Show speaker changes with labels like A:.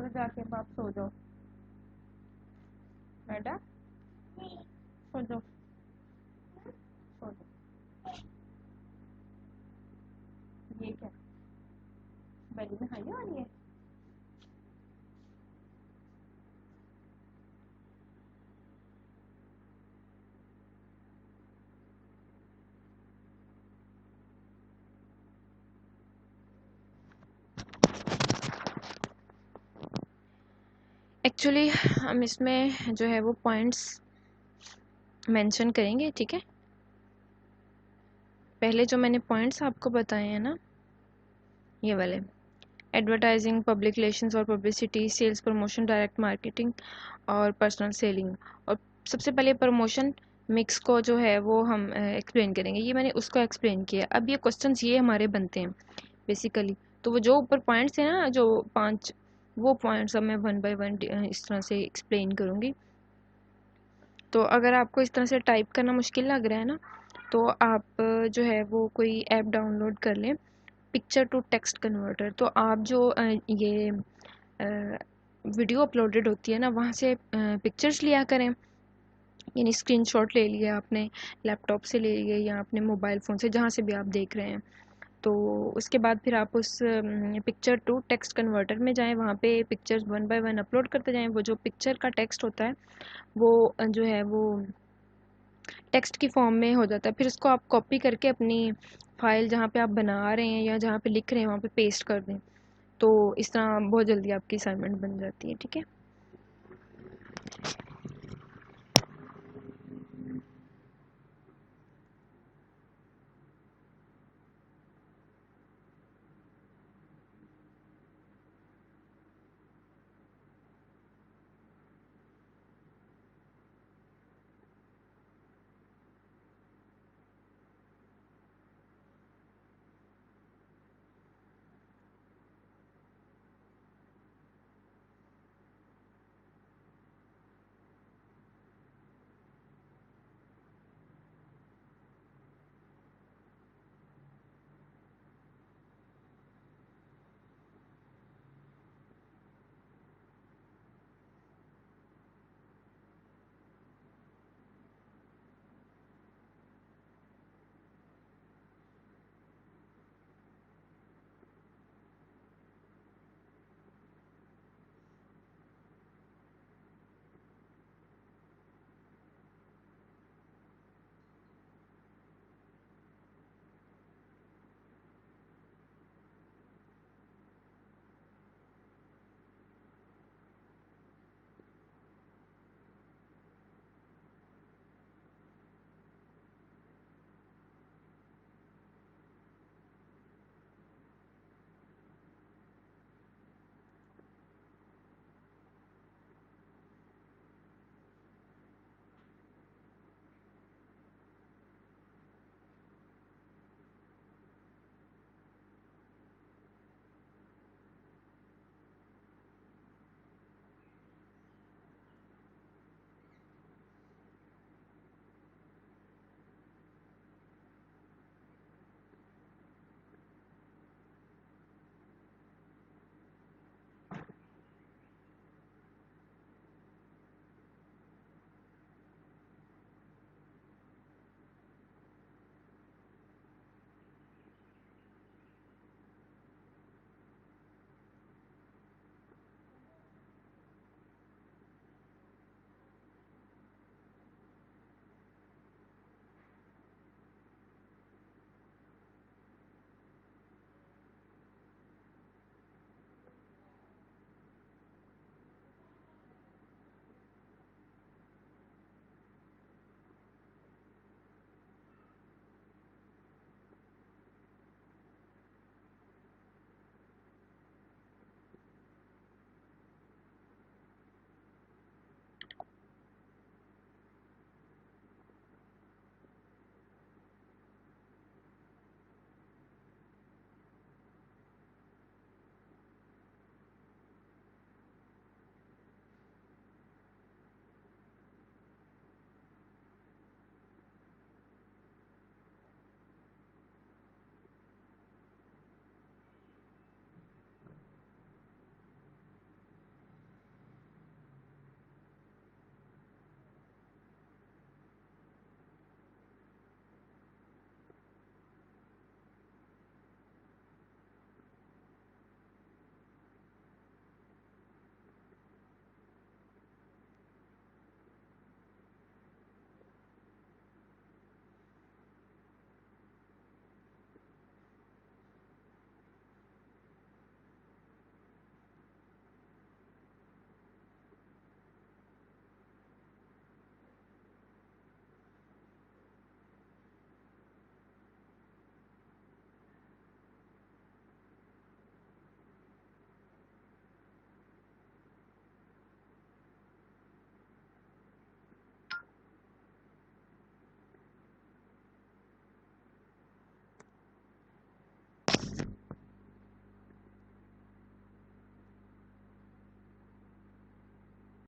A: जाके अब आप सो जाओ बेटा, सो जाओ सो जाओ। ये क्या बड़ी में खाने वाली है? एक्चुअली हम इसमें जो है वो पॉइंट्स मेंशन करेंगे, ठीक है। पहले जो मैंने पॉइंट्स आपको बताए हैं ना, ये वाले एडवर्टाइजिंग, पब्लिक रिलेशंस और publicity, sales promotion, direct marketing और पर्सनल सेलिंग। और सबसे पहले प्रमोशन मिक्स को जो है वो हम एक्सप्लेन करेंगे, ये मैंने उसको एक्सप्लेन किया। अब ये क्वेश्चंस ये हमारे बनते हैं बेसिकली। तो वो जो ऊपर पॉइंट्स हैं ना, जो 5, वो पॉइंट्स अब मैं 1 बाय 1 इस तरह से एक्सप्लेन करूँगी। तो अगर आपको इस तरह से टाइप करना मुश्किल लग रहा है ना, तो आप जो है वो कोई ऐप डाउनलोड कर लें, पिक्चर टू टेक्स्ट कन्वर्टर। तो आप जो ये वीडियो अपलोडेड होती है ना, वहाँ से पिक्चर्स लिया करें, यानी स्क्रीनशॉट ले लिया आपने, लैपटॉप से ले लिए या अपने मोबाइल फ़ोन से, जहाँ से भी आप देख रहे हैं। तो उसके बाद फिर आप उस पिक्चर टू टेक्स्ट कन्वर्टर में जाएं, वहाँ पे पिक्चर्स 1 बाय 1 अपलोड करते जाएं। वो जो पिक्चर का टेक्स्ट होता है वो जो है वो टेक्स्ट की फॉर्म में हो जाता है। फिर उसको आप कॉपी करके अपनी फाइल जहाँ पे आप बना रहे हैं या जहाँ पे लिख रहे हैं वहाँ पे पेस्ट कर दें। तो इस तरह बहुत जल्दी आपकी असाइनमेंट बन जाती है, ठीक है।